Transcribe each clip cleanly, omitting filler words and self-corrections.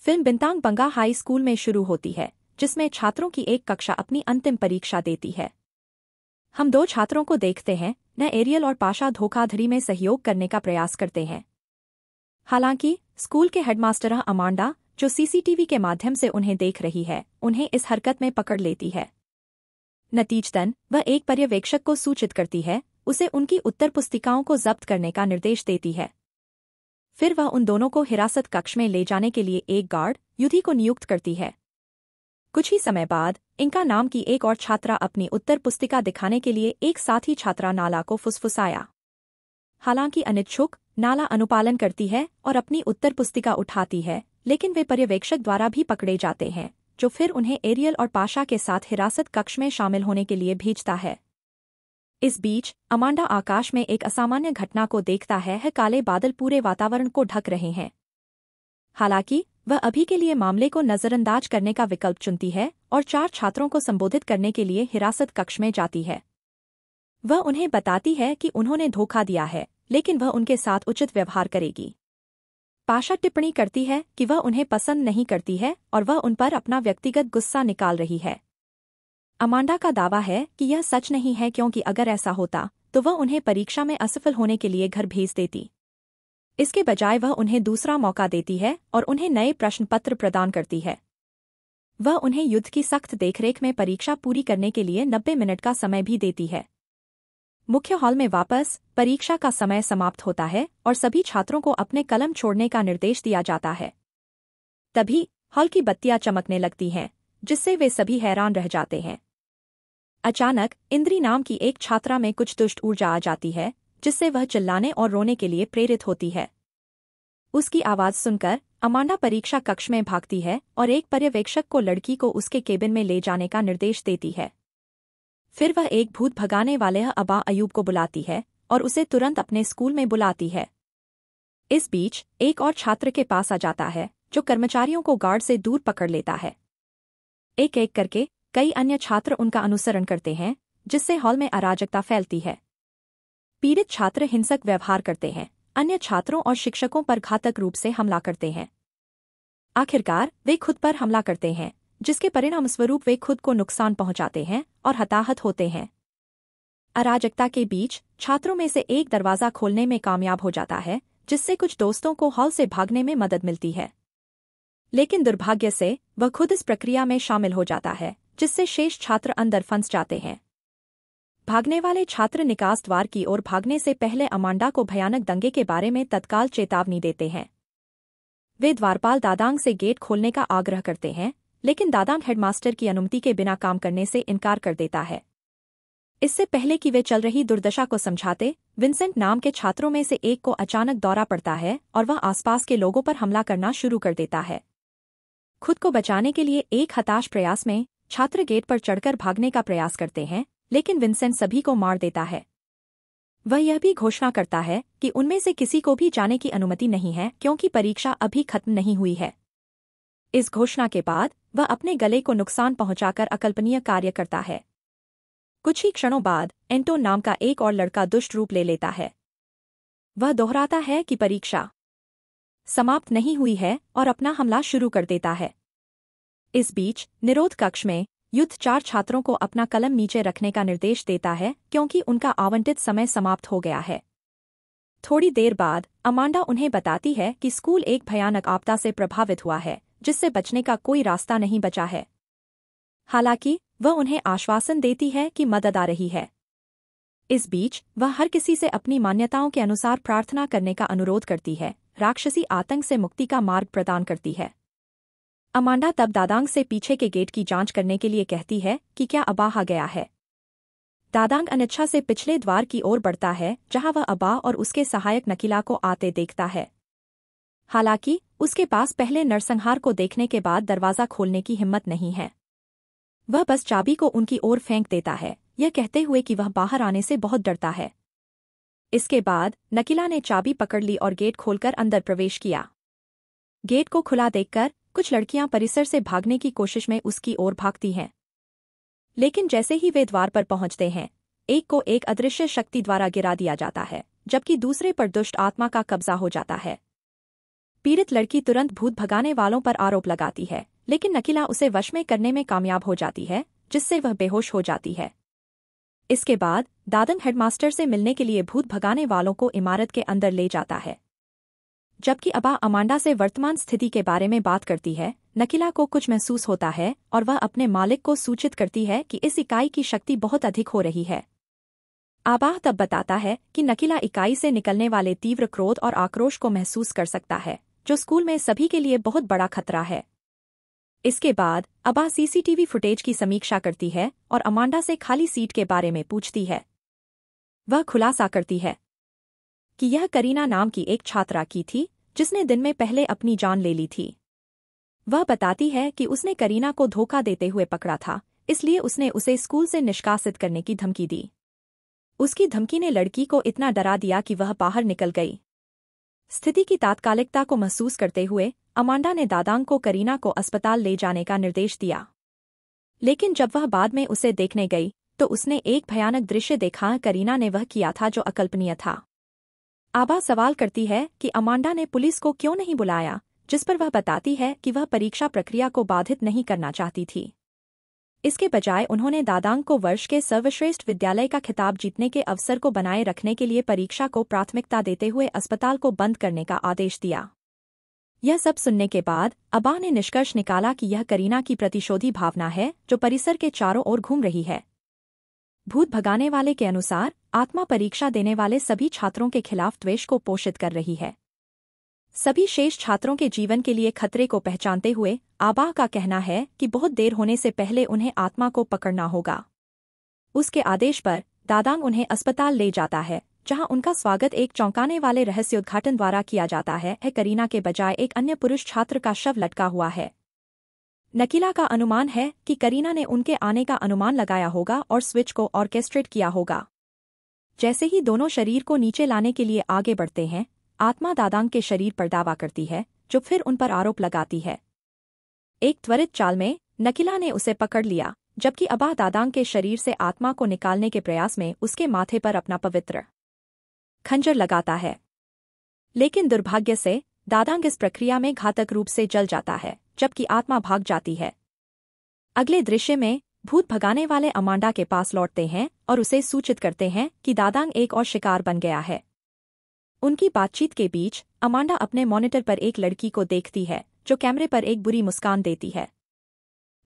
Film बिंतांग बंगा high school में शुरू होती है, जिसमें छात्रों की एक कक्षा अपनी अंतिम परीक्षा देती है। हम दो छात्रों को देखते हैं, न एरियल और पाशा धोखाधड़ी में सहयोग करने का प्रयास करते हैं। हालांकि स्कूल के हेडमास्टर अमांडा, जो सीसीटीवी के माध्यम से उन्हें देख रही है, उन्हें इस हरकत में पकड़ लेती है। नतीजतन वह एक पर्यवेक्षक को सूचित करती है, उसे उनकी उत्तर पुस्तिकाओं को जब्त करने का निर्देश देती है। फिर वह उन दोनों को हिरासत कक्ष में ले जाने के लिए एक गार्ड युधी को नियुक्त करती है। कुछ ही समय बाद इनका नाम की एक और छात्रा अपनी उत्तर पुस्तिका दिखाने के लिए एक साथी छात्रा नाला को फुसफुसाया। हालांकि अनिच्छुक, नाला अनुपालन करती है और अपनी उत्तर पुस्तिका उठाती है, लेकिन वे पर्यवेक्षक द्वारा भी पकड़े जाते हैं, जो फिर उन्हें एरियल और पाशा के साथ हिरासत कक्ष में शामिल होने के लिए भेजता है। इस बीच अमांडा आकाश में एक असामान्य घटना को देखता है, काले बादल पूरे वातावरण को ढक रहे हैं। हालांकि वह अभी के लिए मामले को नजरअंदाज करने का विकल्प चुनती है और 4 छात्रों को संबोधित करने के लिए हिरासत कक्ष में जाती है। वह उन्हें बताती है कि उन्होंने धोखा दिया है, लेकिन वह उनके साथ उचित व्यवहार करेगी। पाशा टिप्पणी करती है कि वह उन्हें पसंद नहीं करती है और वह उन पर अपना व्यक्तिगत गुस्सा निकाल रही है। अमांडा का दावा है कि यह सच नहीं है, क्योंकि अगर ऐसा होता तो वह उन्हें परीक्षा में असफल होने के लिए घर भेज देती। इसके बजाय वह उन्हें दूसरा मौका देती है और उन्हें नए प्रश्न पत्र प्रदान करती है। वह उन्हें युद्ध की सख्त देखरेख में परीक्षा पूरी करने के लिए 90 मिनट का समय भी देती है। मुख्य हॉल में वापस परीक्षा का समय समाप्त होता है और सभी छात्रों को अपने कलम छोड़ने का निर्देश दिया जाता है। तभी हॉल की बत्तियां चमकने लगती हैं, जिससे वे सभी हैरान रह जाते हैं। अचानक इंद्री नाम की एक छात्रा में कुछ दुष्ट ऊर्जा आ जाती है, जिससे वह चिल्लाने और रोने के लिए प्रेरित होती है। उसकी आवाज सुनकर अमांडा परीक्षा कक्ष में भागती है और एक पर्यवेक्षक को लड़की को उसके केबिन में ले जाने का निर्देश देती है। फिर वह एक भूत भगाने वाले अबा अयूब को बुलाती है और उसे तुरंत अपने स्कूल में बुलाती है। इस बीच एक और छात्र के पास आ जाता है, जो कर्मचारियों को गार्ड से दूर पकड़ लेता है। एक एक करके कई अन्य छात्र उनका अनुसरण करते हैं, जिससे हॉल में अराजकता फैलती है। पीड़ित छात्र हिंसक व्यवहार करते हैं, अन्य छात्रों और शिक्षकों पर घातक रूप से हमला करते हैं। आखिरकार वे खुद पर हमला करते हैं, जिसके परिणामस्वरूप वे खुद को नुकसान पहुंचाते हैं और हताहत होते हैं। अराजकता के बीच छात्रों में से एक दरवाजा खोलने में कामयाब हो जाता है, जिससे कुछ दोस्तों को हॉल से भागने में मदद मिलती है। लेकिन दुर्भाग्य से वह खुद इस प्रक्रिया में शामिल हो जाता है, जिससे शेष छात्र अंदर फंस जाते हैं। भागने वाले छात्र निकास द्वार की ओर भागने से पहले अमांडा को भयानक दंगे के बारे में तत्काल चेतावनी देते हैं। वे द्वारपाल दादांग से गेट खोलने का आग्रह करते हैं, लेकिन दादांग हेडमास्टर की अनुमति के बिना काम करने से इनकार कर देता है। इससे पहले कि वे चल रही दुर्दशा को समझाते, विंसेंट नाम के छात्रों में से एक को अचानक दौरा पड़ता है और वह आसपास के लोगों पर हमला करना शुरू कर देता है। खुद को बचाने के लिए एक हताश प्रयास में छात्र गेट पर चढ़कर भागने का प्रयास करते हैं, लेकिन विंसेंट सभी को मार देता है। वह यह भी घोषणा करता है कि उनमें से किसी को भी जाने की अनुमति नहीं है, क्योंकि परीक्षा अभी खत्म नहीं हुई है। इस घोषणा के बाद वह अपने गले को नुकसान पहुंचाकर अकल्पनीय कार्य करता है। कुछ ही क्षणों बाद एंटोन नाम का एक और लड़का दुष्ट रूप ले लेता है। वह दोहराता है कि परीक्षा समाप्त नहीं हुई है और अपना हमला शुरू कर देता है। इस बीच निरोध कक्ष में युद्ध 4 छात्रों को अपना कलम नीचे रखने का निर्देश देता है, क्योंकि उनका आवंटित समय समाप्त हो गया है। थोड़ी देर बाद अमांडा उन्हें बताती है कि स्कूल एक भयानक आपदा से प्रभावित हुआ है, जिससे बचने का कोई रास्ता नहीं बचा है। हालांकि वह उन्हें आश्वासन देती है कि मदद आ रही है। इस बीच वह हर किसी से अपनी मान्यताओं के अनुसार प्रार्थना करने का अनुरोध करती है, राक्षसी आतंक से मुक्ति का मार्ग प्रदान करती है। अमांडा तब दादांग से पीछे के गेट की जांच करने के लिए कहती है कि क्या अबा आ गया है। दादांग अनिच्छा से पिछले द्वार की ओर बढ़ता है, जहां वह अबा और उसके सहायक नकीला को आते देखता है। हालांकि उसके पास पहले नरसंहार को देखने के बाद दरवाजा खोलने की हिम्मत नहीं है। वह बस चाबी को उनकी ओर फेंक देता है, यह कहते हुए कि वह बाहर आने से बहुत डरता है। इसके बाद नकीला ने चाबी पकड़ ली और गेट खोलकर अंदर प्रवेश किया। गेट को खुला देखकर कुछ लड़कियां परिसर से भागने की कोशिश में उसकी ओर भागती हैं। लेकिन जैसे ही वे द्वार पर पहुंचते हैं, एक को एक अदृश्य शक्ति द्वारा गिरा दिया जाता है, जबकि दूसरे पर दुष्ट आत्मा का कब्जा हो जाता है। पीड़ित लड़की तुरंत भूत भगाने वालों पर आरोप लगाती है, लेकिन नकीला उसे वश में करने में कामयाब हो जाती है, जिससे वह बेहोश हो जाती है। इसके बाद दादंग हेडमास्टर से मिलने के लिए भूत भगाने वालों को इमारत के अंदर ले जाता है। जबकि अबा अमांडा से वर्तमान स्थिति के बारे में बात करती है, नकीला को कुछ महसूस होता है और वह अपने मालिक को सूचित करती है कि इस इकाई की शक्ति बहुत अधिक हो रही है। आबाह तब बताता है कि नकीला इकाई से निकलने वाले तीव्र क्रोध और आक्रोश को महसूस कर सकता है, जो स्कूल में सभी के लिए बहुत बड़ा खतरा है। इसके बाद अबा सीसीटीवी फुटेज की समीक्षा करती है और अमांडा से खाली सीट के बारे में पूछती है। वह खुलासा करती है कि यह करीना नाम की एक छात्रा की थी, जिसने दिन में पहले अपनी जान ले ली थी। वह बताती है कि उसने करीना को धोखा देते हुए पकड़ा था, इसलिए उसने उसे स्कूल से निष्कासित करने की धमकी दी। उसकी धमकी ने लड़की को इतना डरा दिया कि वह बाहर निकल गई। स्थिति की तात्कालिकता को महसूस करते हुए अमांडा ने दादांग को करीना को अस्पताल ले जाने का निर्देश दिया। लेकिन जब वह बाद में उसे देखने गई तो उसने एक भयानक दृश्य देखा। करीना ने वह किया था जो अकल्पनीय था। आबा सवाल करती है कि अमांडा ने पुलिस को क्यों नहीं बुलाया, जिस पर वह बताती है कि वह परीक्षा प्रक्रिया को बाधित नहीं करना चाहती थी। इसके बजाय उन्होंने दादांग को वर्ष के सर्वश्रेष्ठ विद्यालय का खिताब जीतने के अवसर को बनाए रखने के लिए परीक्षा को प्राथमिकता देते हुए अस्पताल को बंद करने का आदेश दिया। यह सब सुनने के बाद अबा ने निष्कर्ष निकाला कि यह करीना की प्रतिशोधी भावना है, जो परिसर के चारों ओर घूम रही है। भूत भगाने वाले के अनुसार आत्मा परीक्षा देने वाले सभी छात्रों के खिलाफ द्वेष को पोषित कर रही है। सभी शेष छात्रों के जीवन के लिए खतरे को पहचानते हुए आबा का कहना है कि बहुत देर होने से पहले उन्हें आत्मा को पकड़ना होगा। उसके आदेश पर दादांग उन्हें अस्पताल ले जाता है, जहां उनका स्वागत एक चौंकाने वाले रहस्योद्घाटन द्वारा किया जाता है। करीना के बजाय एक अन्य पुरुष छात्र का शव लटका हुआ है। नकीला का अनुमान है कि करीना ने उनके आने का अनुमान लगाया होगा और स्विच को ऑर्केस्ट्रेट किया होगा। जैसे ही दोनों शरीर को नीचे लाने के लिए आगे बढ़ते हैं, आत्मा दादांग के शरीर पर दावा करती है, जो फिर उन पर आरोप लगाती है। एक त्वरित चाल में नकीला ने उसे पकड़ लिया, जबकि अबा दादांग के शरीर से आत्मा को निकालने के प्रयास में उसके माथे पर अपना पवित्र खंजर लगाता है। लेकिन दुर्भाग्य से दादांग इस प्रक्रिया में घातक रूप से जल जाता है, जबकि आत्मा भाग जाती है। अगले दृश्य में भूत भगाने वाले अमांडा के पास लौटते हैं और उसे सूचित करते हैं कि दादांग एक और शिकार बन गया है। उनकी बातचीत के बीच अमांडा अपने मॉनिटर पर एक लड़की को देखती है, जो कैमरे पर एक बुरी मुस्कान देती है।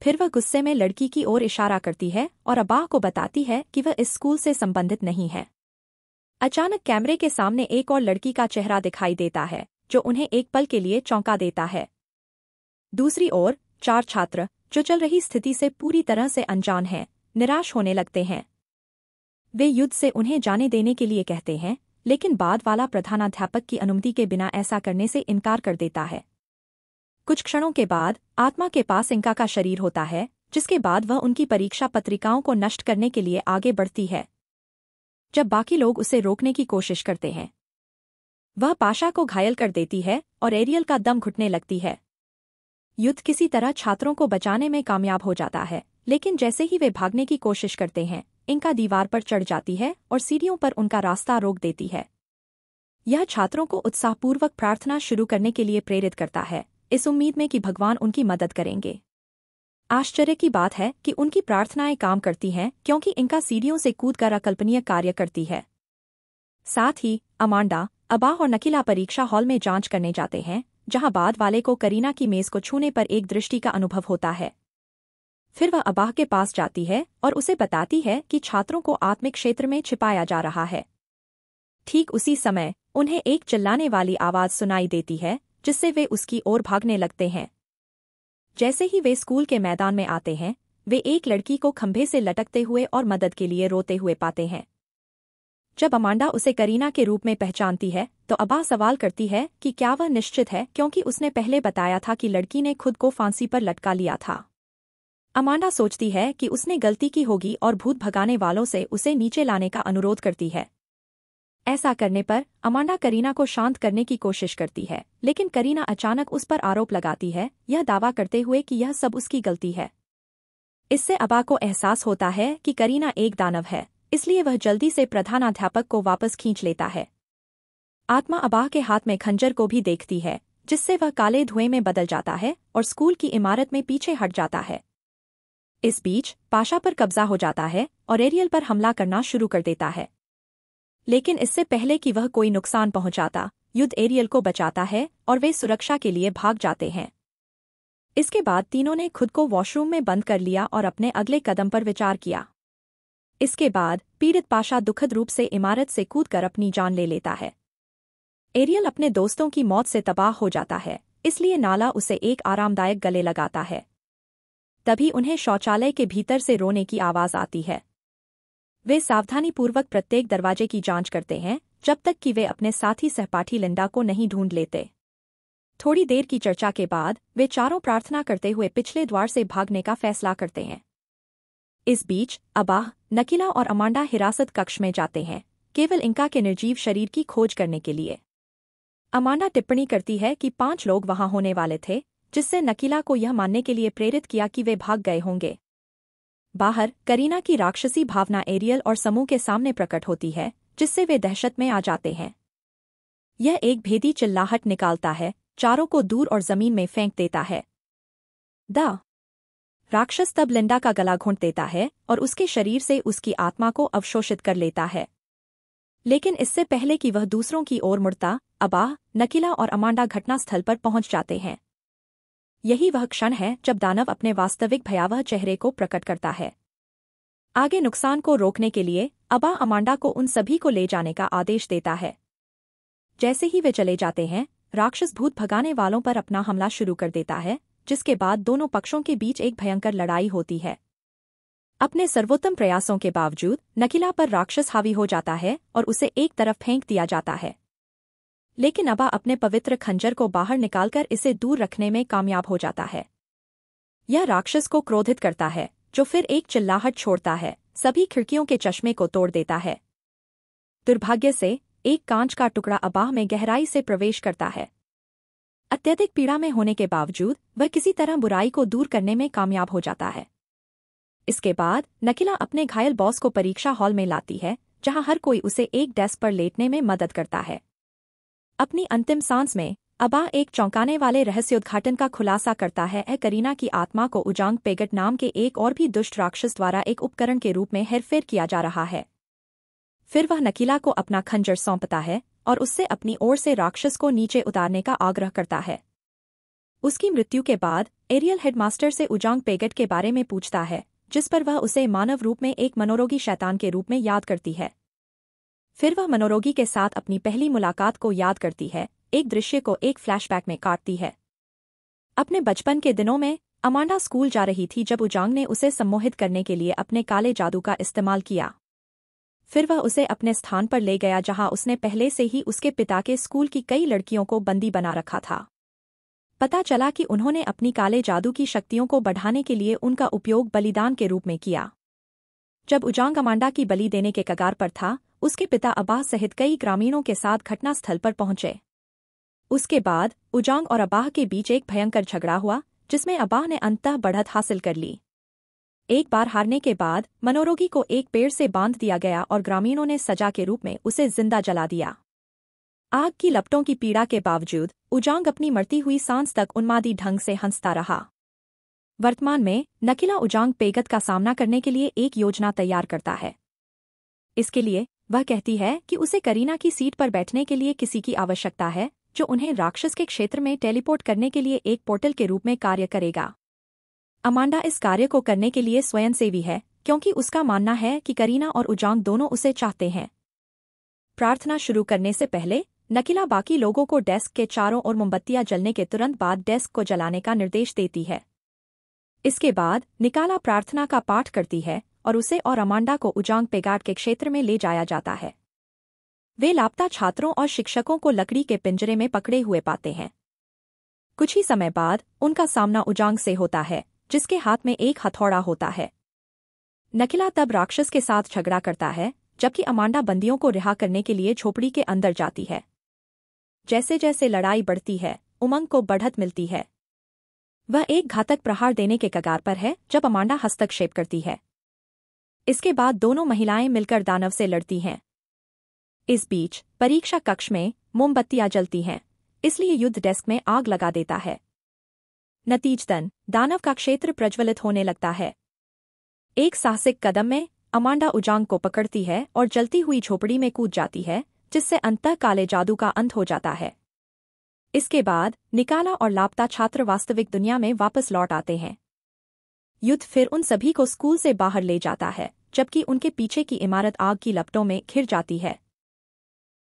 फिर वह गुस्से में लड़की की ओर इशारा करती है और अबा को बताती है कि वह इस स्कूल से संबंधित नहीं है। अचानक कैमरे के सामने एक और लड़की का चेहरा दिखाई देता है, जो उन्हें एक पल के लिए चौंका देता है। दूसरी ओर 4 छात्र, जो चल रही स्थिति से पूरी तरह से अनजान हैं, निराश होने लगते हैं। वे युद्ध से उन्हें जाने देने के लिए कहते हैं, लेकिन बाद वाला प्रधानाध्यापक की अनुमति के बिना ऐसा करने से इनकार कर देता है। कुछ क्षणों के बाद आत्मा के पास इंका का शरीर होता है, जिसके बाद वह उनकी परीक्षा पत्रिकाओं को नष्ट करने के लिए आगे बढ़ती है। जब बाकी लोग उसे रोकने की कोशिश करते हैं, वह पाशा को घायल कर देती है और एरियल का दम घुटने लगती है। युद्ध किसी तरह छात्रों को बचाने में कामयाब हो जाता है, लेकिन जैसे ही वे भागने की कोशिश करते हैं, इंका दीवार पर चढ़ जाती है और सीढ़ियों पर उनका रास्ता रोक देती है। यह छात्रों को उत्साहपूर्वक प्रार्थना शुरू करने के लिए प्रेरित करता है, इस उम्मीद में कि भगवान उनकी मदद करेंगे। आश्चर्य की बात है कि उनकी प्रार्थनाएं काम करती हैं, क्योंकि इंका सीढ़ियों से कूदकर अकल्पनीय कार्य करती है। साथ ही अमांडा, अबा और नकीला परीक्षा हॉल में जांच करने जाते हैं, जहां बाद वाले को करीना की मेज को छूने पर एक दृष्टि का अनुभव होता है। फिर वह अबाह के पास जाती है और उसे बताती है कि छात्रों को आत्मिक क्षेत्र में छिपाया जा रहा है। ठीक उसी समय उन्हें एक चिल्लाने वाली आवाज सुनाई देती है, जिससे वे उसकी ओर भागने लगते हैं। जैसे ही वे स्कूल के मैदान में आते हैं, वे एक लड़की को खंभे से लटकते हुए और मदद के लिए रोते हुए पाते हैं। जब अमांडा उसे करीना के रूप में पहचानती है, तो अबा सवाल करती है कि क्या वह निश्चित है, क्योंकि उसने पहले बताया था कि लड़की ने खुद को फांसी पर लटका लिया था। अमांडा सोचती है कि उसने गलती की होगी और भूत भगाने वालों से उसे नीचे लाने का अनुरोध करती है। ऐसा करने पर अमांडा करीना को शांत करने की कोशिश करती है, लेकिन करीना अचानक उस पर आरोप लगाती है, यह दावा करते हुए कि यह सब उसकी गलती है। इससे अबा को एहसास होता है कि करीना एक दानव है, इसलिए वह जल्दी से प्रधानाध्यापक को वापस खींच लेता है। आत्मा अबा के हाथ में खंजर को भी देखती है, जिससे वह काले धुएं में बदल जाता है और स्कूल की इमारत में पीछे हट जाता है। इस बीच पाशा पर कब्जा हो जाता है और एरियल पर हमला करना शुरू कर देता है। लेकिन इससे पहले कि वह कोई नुकसान पहुंचाता, युद्ध एरियल को बचाता है और वे सुरक्षा के लिए भाग जाते हैं। इसके बाद तीनों ने खुद को वॉशरूम में बंद कर लिया और अपने अगले कदम पर विचार किया। इसके बाद पीड़ित पाशा दुखद रूप से इमारत से कूदकर अपनी जान ले लेता है। एरियल अपने दोस्तों की मौत से तबाह हो जाता है, इसलिए नाला उसे एक आरामदायक गले लगाता है। तभी उन्हें शौचालय के भीतर से रोने की आवाज आती है। वे सावधानीपूर्वक प्रत्येक दरवाजे की जांच करते हैं जब तक कि वे अपने साथी सहपाठी लिंडा को नहीं ढूंढ लेते। थोड़ी देर की चर्चा के बाद वे चारों प्रार्थना करते हुए पिछले द्वार से भागने का फैसला करते हैं। इस बीच अबाह, नकीला और अमांडा हिरासत कक्ष में जाते हैं, केवल इंका के निर्जीव शरीर की खोज करने के लिए। अमांडा टिप्पणी करती है कि 5 लोग वहां होने वाले थे, जिससे नकीला को यह मानने के लिए प्रेरित किया कि वे भाग गए होंगे। बाहर करीना की राक्षसी भावना एरियल और समूह के सामने प्रकट होती है, जिससे वे दहशत में आ जाते हैं। यह एक भेदी चिल्लाहट निकालता है, चारों को दूर और जमीन में फेंक देता है। द राक्षस तब लिंडा का गला घोंट देता है और उसके शरीर से उसकी आत्मा को अवशोषित कर लेता है। लेकिन इससे पहले कि वह दूसरों की ओर मुड़ता, अबाह, नकीला और अमांडा घटनास्थल पर पहुंच जाते हैं। यही वह क्षण है जब दानव अपने वास्तविक भयावह चेहरे को प्रकट करता है। आगे नुकसान को रोकने के लिए अबाह अमांडा को उन सभी को ले जाने का आदेश देता है। जैसे ही वे चले जाते हैं, राक्षस भूत भगाने वालों पर अपना हमला शुरू कर देता है, जिसके बाद दोनों पक्षों के बीच एक भयंकर लड़ाई होती है। अपने सर्वोत्तम प्रयासों के बावजूद नकीला पर राक्षस हावी हो जाता है और उसे एक तरफ फेंक दिया जाता है। लेकिन अबा अपने पवित्र खंजर को बाहर निकालकर इसे दूर रखने में कामयाब हो जाता है। यह राक्षस को क्रोधित करता है, जो फिर एक चिल्लाहट छोड़ता है, सभी खिड़कियों के चश्मे को तोड़ देता है। दुर्भाग्य से एक कांच का टुकड़ा अबाह में गहराई से प्रवेश करता है। अत्यधिक पीड़ा में होने के बावजूद वह किसी तरह बुराई को दूर करने में कामयाब हो जाता है। इसके बाद नकीला अपने घायल बॉस को परीक्षा हॉल में लाती है, जहां हर कोई उसे एक डेस्क पर लेटने में मदद करता है। अपनी अंतिम सांस में अबाह एक चौंकाने वाले रहस्योद्घाटन का खुलासा करता है। करीना की आत्मा को उजांग पेगट नाम के एक और भी दुष्ट राक्षस द्वारा एक उपकरण के रूप में हेरफेर किया जा रहा है। फिर वह नकीला को अपना खंजर सौंपता है और उससे अपनी ओर से राक्षस को नीचे उतारने का आग्रह करता है। उसकी मृत्यु के बाद एरियल हेडमास्टर से उजांग पेगट के बारे में पूछता है, जिस पर वह उसे मानव रूप में एक मनोरोगी शैतान के रूप में याद करती है। फिर वह मनोरोगी के साथ अपनी पहली मुलाकात को याद करती है, एक दृश्य को एक फ्लैशबैक में काटती है। अपने बचपन के दिनों में अमांडा स्कूल जा रही थी जब उजांग ने उसे सम्मोहित करने के लिए अपने काले जादू का इस्तेमाल किया। फिर वह उसे अपने स्थान पर ले गया जहां उसने पहले से ही उसके पिता के स्कूल की कई लड़कियों को बंदी बना रखा था। पता चला कि उन्होंने अपनी काले जादू की शक्तियों को बढ़ाने के लिए उनका उपयोग बलिदान के रूप में किया। जब उजांग अमांडा की बलि देने के कगार पर था, उसके पिता अबाह सहित कई ग्रामीणों के साथ घटनास्थल पर पहुंचे। उसके बाद उजांग और अबाह के बीच एक भयंकर झगड़ा हुआ, जिसमें अबाह ने अंततः बढ़त हासिल कर ली। एक बार हारने के बाद मनोरोगी को एक पेड़ से बांध दिया गया और ग्रामीणों ने सजा के रूप में उसे जिंदा जला दिया। आग की लपटों की पीड़ा के बावजूद उजांग अपनी मरती हुई सांस तक उन्मादी ढंग से हंसता रहा। वर्तमान में नकीला उजांग पेगट का सामना करने के लिए एक योजना तैयार करता है। इसके लिए वह कहती है कि उसे करीना की सीट पर बैठने के लिए किसी की आवश्यकता है, जो उन्हें राक्षस के क्षेत्र में टेलीपोर्ट करने के लिए एक पोर्टल के रूप में कार्य करेगा। अमांडा इस कार्य को करने के लिए स्वयंसेवी है, क्योंकि उसका मानना है कि करीना और उजांग दोनों उसे चाहते हैं। प्रार्थना शुरू करने से पहले नकीला बाकी लोगों को डेस्क के चारों ओर मोमबत्तियां जलने के तुरंत बाद डेस्क को जलाने का निर्देश देती है। इसके बाद निकाला प्रार्थना का पाठ करती है और उसे और अमांडा को उजांग पेगाट के क्षेत्र में ले जाया जाता है। वे लापता छात्रों और शिक्षकों को लकड़ी के पिंजरे में पकड़े हुए पाते हैं। कुछ ही समय बाद उनका सामना उजांग से होता है, जिसके हाथ में एक हथौड़ा होता है। नकीला तब राक्षस के साथ झगड़ा करता है, जबकि अमांडा बंदियों को रिहा करने के लिए झोपड़ी के अंदर जाती है। जैसे जैसे लड़ाई बढ़ती है, उमंग को बढ़त मिलती है। वह एक घातक प्रहार देने के कगार पर है जब अमांडा हस्तक्षेप करती है। इसके बाद दोनों महिलाएं मिलकर दानव से लड़ती हैं। इस बीच परीक्षा कक्ष में मोमबत्तियां जलती हैं, इसलिए युद्ध डेस्क में आग लगा देता है। नतीजतन दानव का क्षेत्र प्रज्वलित होने लगता है। एक साहसिक कदम में अमांडा उजांग को पकड़ती है और जलती हुई झोपड़ी में कूद जाती है, जिससे अंततः काले जादू का अंत हो जाता है। इसके बाद निकाला और लापता छात्र वास्तविक दुनिया में वापस लौट आते हैं। युद्ध फिर उन सभी को स्कूल से बाहर ले जाता है, जबकि उनके पीछे की इमारत आग की लपटों में घिर जाती है।